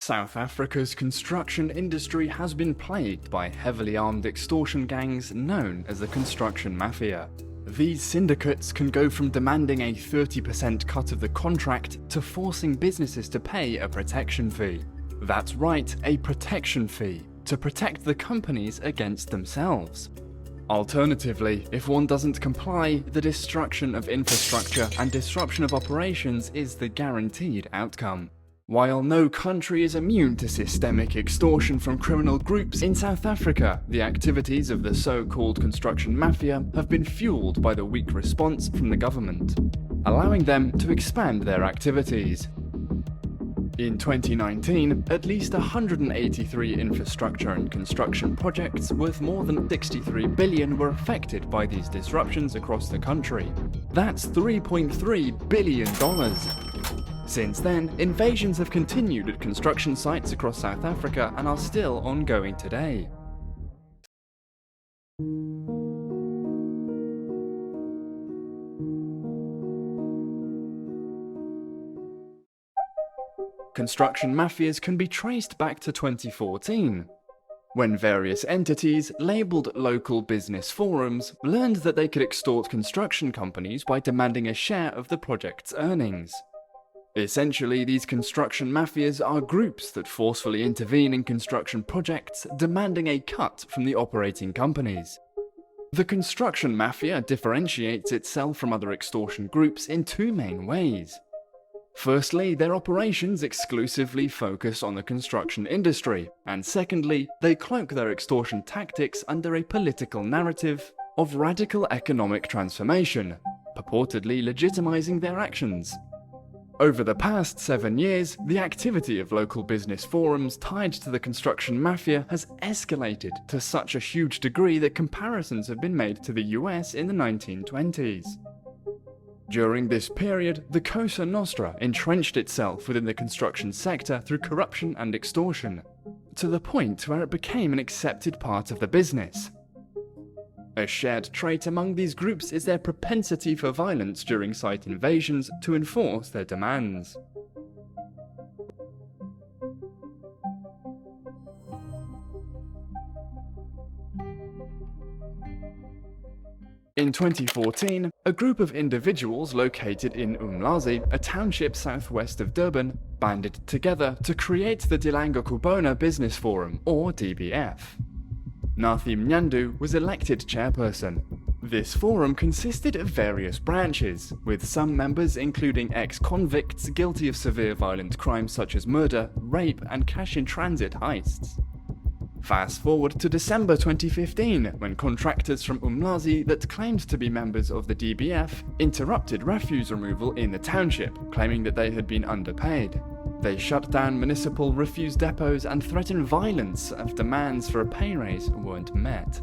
South Africa's construction industry has been plagued by heavily armed extortion gangs known as the construction mafia. These syndicates can go from demanding a 30% cut of the contract to forcing businesses to pay a protection fee. That's right, a protection fee, to protect the companies against themselves. Alternatively, if one doesn't comply, the destruction of infrastructure and disruption of operations is the guaranteed outcome. While no country is immune to systemic extortion from criminal groups, in South Africa, the activities of the so-called construction mafia have been fueled by the weak response from the government, allowing them to expand their activities. In 2019, at least 183 infrastructure and construction projects worth more than $63 billion were affected by these disruptions across the country. That's $3.3 billion. Since then, invasions have continued at construction sites across South Africa and are still ongoing today. Construction mafias can be traced back to 2014, when various entities, labelled local business forums, learned that they could extort construction companies by demanding a share of the project's earnings. Essentially, these construction mafias are groups that forcefully intervene in construction projects, demanding a cut from the operating companies. The construction mafia differentiates itself from other extortion groups in two main ways. Firstly, their operations exclusively focus on the construction industry, and secondly, they cloak their extortion tactics under a political narrative of radical economic transformation, purportedly legitimizing their actions. Over the past 7 years, the activity of local business forums tied to the construction mafia has escalated to such a huge degree that comparisons have been made to the US in the 1920s. During this period, the Cosa Nostra entrenched itself within the construction sector through corruption and extortion, to the point where it became an accepted part of the business. A shared trait among these groups is their propensity for violence during site invasions to enforce their demands. In 2014, a group of individuals located in Umlazi, a township southwest of Durban, banded together to create the Dilanga Kubona Business Forum, or DBF. Nathi Mnyandu was elected chairperson. This forum consisted of various branches, with some members including ex-convicts guilty of severe violent crimes such as murder, rape, and cash-in-transit heists. Fast forward to December 2015, when contractors from Umlazi that claimed to be members of the DBF interrupted refuse removal in the township, claiming that they had been underpaid. They shut down municipal refuse depots and threatened violence if demands for a pay raise weren't met.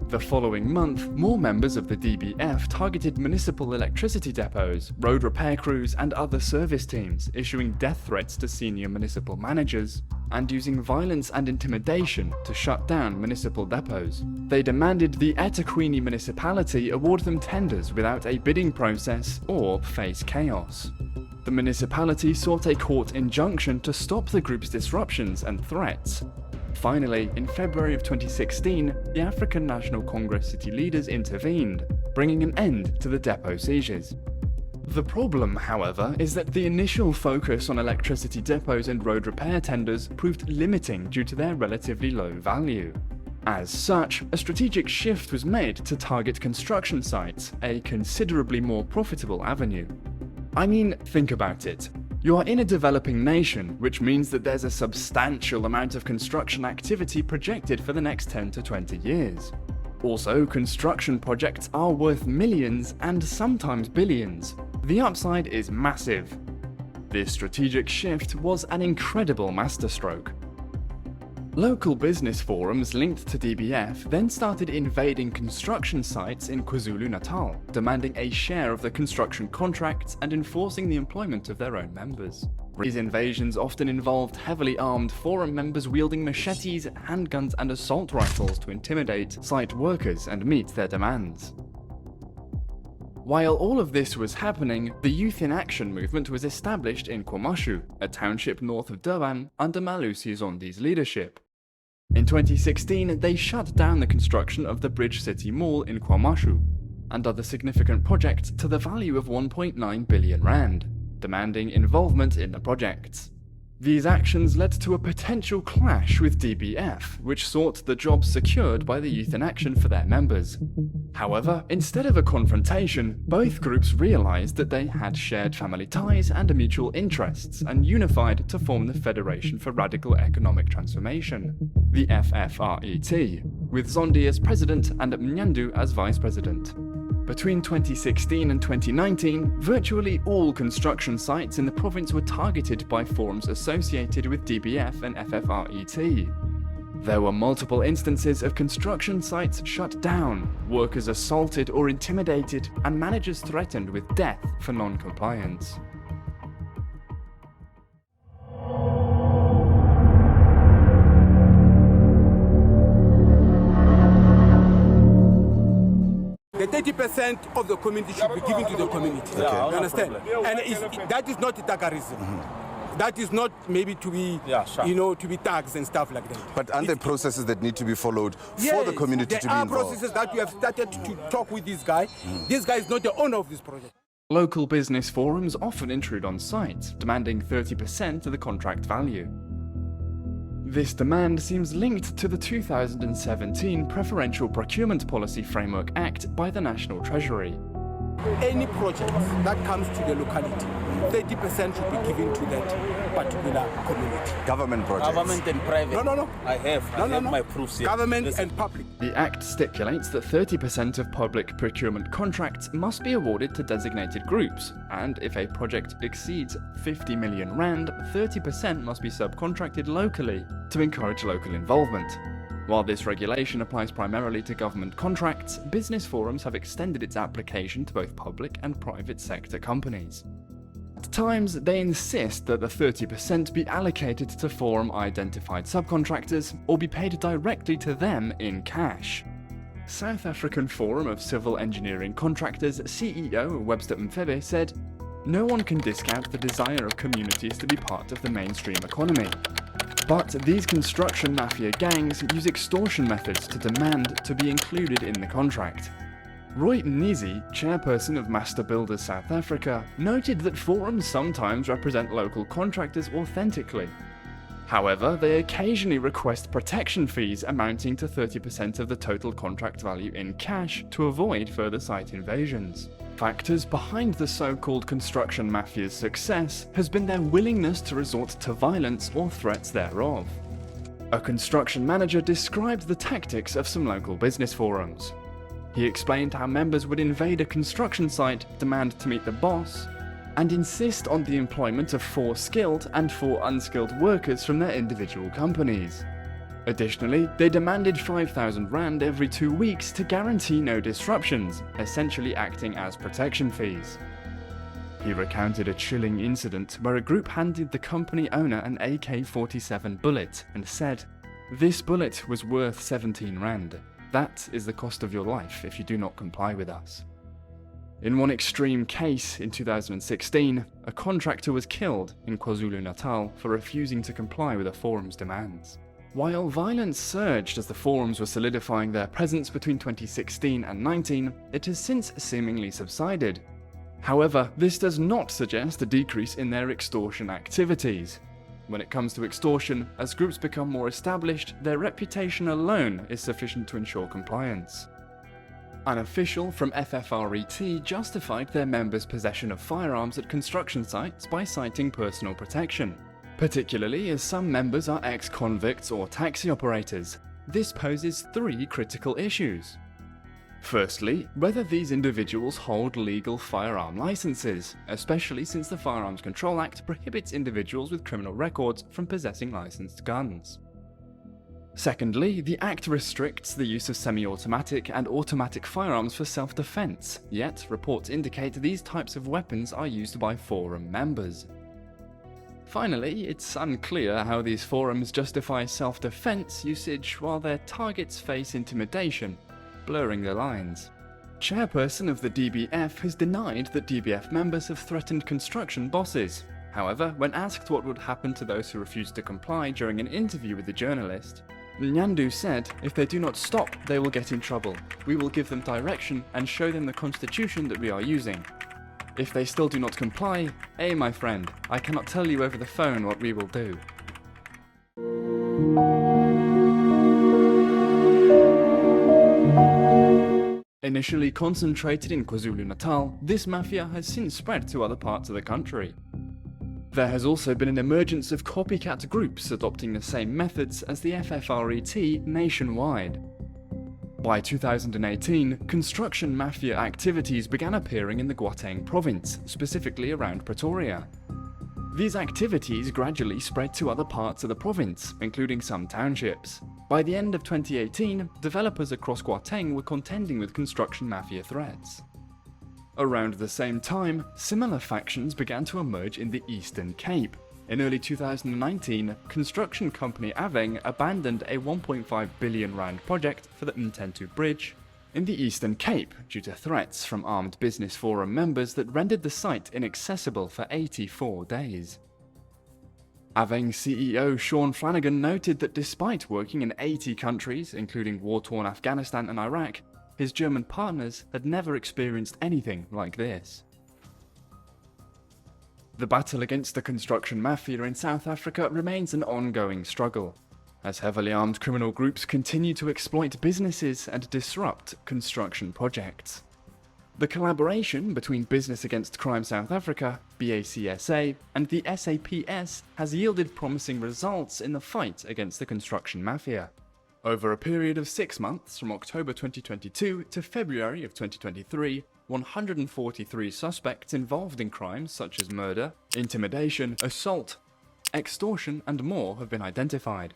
The following month, more members of the DBF targeted municipal electricity depots, road repair crews, and other service teams, issuing death threats to senior municipal managers, and using violence and intimidation to shut down municipal depots. They demanded the eThekwini municipality award them tenders without a bidding process or face chaos. The municipality sought a court injunction to stop the group's disruptions and threats. Finally, in February of 2016, the African National Congress city leaders intervened, bringing an end to the depot seizures. The problem, however, is that the initial focus on electricity depots and road repair tenders proved limiting due to their relatively low value. As such, a strategic shift was made to target construction sites, a considerably more profitable avenue. I mean, think about it. You are in a developing nation, which means that there's a substantial amount of construction activity projected for the next 10 to 20 years. Also, construction projects are worth millions and sometimes billions. The upside is massive. This strategic shift was an incredible masterstroke. Local business forums linked to DBF then started invading construction sites in KwaZulu-Natal, demanding a share of the construction contracts and enforcing the employment of their own members. These invasions often involved heavily armed forum members wielding machetes, handguns, and assault rifles to intimidate site workers and meet their demands. While all of this was happening, the Youth in Action movement was established in Kwamashu, a township north of Durban, under Malusi Zondi's leadership. In 2016, they shut down the construction of the Bridge City Mall in Kwamashu and other significant projects to the value of 1.9 billion rand, demanding involvement in the projects. These actions led to a potential clash with DBF, which sought the jobs secured by the Youth in Action for their members. However, instead of a confrontation, both groups realized that they had shared family ties and mutual interests and unified to form the Federation for Radical Economic Transformation, the FFRET, with Zondi as president and Mnyandu as vice president. Between 2016 and 2019, virtually all construction sites in the province were targeted by forums associated with DBF and FFRET. There were multiple instances of construction sites shut down, workers assaulted or intimidated, and managers threatened with death for non-compliance. The 30% of the community should be given to the community. Okay. You understand? And that is not tagarism. That is not maybe to be, to be tags and stuff like that. But aren't there processes that need to be followed for the community to be involved? There are processes that we have started to talk with this guy. This guy is not the owner of this project. Local business forums often intrude on site, demanding 30% of the contract value. This demand seems linked to the 2017 Preferential Procurement Policy Framework Act by the National Treasury. Any project that comes to the locality, 30% should be given to that particular community. Government projects? Government and private. No. I have my proofs here. Government and public. The Act stipulates that 30% of public procurement contracts must be awarded to designated groups, and if a project exceeds 50 million rand, 30% must be subcontracted locally to encourage local involvement. While this regulation applies primarily to government contracts, business forums have extended its application to both public and private sector companies. At times, they insist that the 30% be allocated to forum-identified subcontractors or be paid directly to them in cash. South African Forum of Civil Engineering Contractors CEO Webster Mfebe said, "No one can discount the desire of communities to be part of the mainstream economy. But these construction mafia gangs use extortion methods to demand to be included in the contract." Roy Nizi, chairperson of Master Builders South Africa, noted that forums sometimes represent local contractors authentically. However, they occasionally request protection fees amounting to 30% of the total contract value in cash to avoid further site invasions. Factors behind the so-called construction mafia's success has been their willingness to resort to violence or threats thereof. A construction manager described the tactics of some local business forums. He explained how members would invade a construction site, demand to meet the boss, and insist on the employment of 4 skilled and 4 unskilled workers from their individual companies. Additionally, they demanded 5,000 rand every 2 weeks to guarantee no disruptions, essentially acting as protection fees. He recounted a chilling incident where a group handed the company owner an AK-47 bullet and said, "This bullet was worth 17 rand. That is the cost of your life if you do not comply with us." In one extreme case in 2016, a contractor was killed in KwaZulu-Natal for refusing to comply with a forum's demands. While violence surged as the forums were solidifying their presence between 2016 and 19, it has since seemingly subsided. However, this does not suggest a decrease in their extortion activities. When it comes to extortion, as groups become more established, their reputation alone is sufficient to ensure compliance. An official from FFRET justified their members' possession of firearms at construction sites by citing personal protection, particularly as some members are ex-convicts or taxi operators. This poses 3 critical issues. Firstly, whether these individuals hold legal firearm licenses, especially since the Firearms Control Act prohibits individuals with criminal records from possessing licensed guns. Secondly, the Act restricts the use of semi-automatic and automatic firearms for self-defense, yet reports indicate these types of weapons are used by forum members. Finally, it's unclear how these forums justify self-defense usage while their targets face intimidation, blurring the lines. Chairperson of the DBF has denied that DBF members have threatened construction bosses. However, when asked what would happen to those who refused to comply during an interview with the journalist, Nyandu said, "If they do not stop, they will get in trouble. We will give them direction and show them the constitution that we are using. If they still do not comply, my friend, I cannot tell you over the phone what we will do." Initially concentrated in KwaZulu-Natal, this mafia has since spread to other parts of the country. There has also been an emergence of copycat groups adopting the same methods as the FFRET nationwide. By 2018, construction mafia activities began appearing in the Gauteng province, specifically around Pretoria. These activities gradually spread to other parts of the province, including some townships. By the end of 2018, developers across Gauteng were contending with construction mafia threats. Around the same time, similar factions began to emerge in the Eastern Cape. In early 2019, construction company Aveng abandoned a R1.5 billion project for the Mtentu Bridge in the Eastern Cape due to threats from armed business forum members that rendered the site inaccessible for 84 days. Aveng CEO Sean Flanagan noted that despite working in 80 countries, including war-torn Afghanistan and Iraq, his German partners had never experienced anything like this. The battle against the construction mafia in South Africa remains an ongoing struggle, as heavily armed criminal groups continue to exploit businesses and disrupt construction projects. The collaboration between Business Against Crime South Africa, BACSA, and the SAPS has yielded promising results in the fight against the construction mafia. Over a period of 6 months, from October 2022 to February of 2023, 143 suspects involved in crimes such as murder, intimidation, assault, extortion, and more have been identified.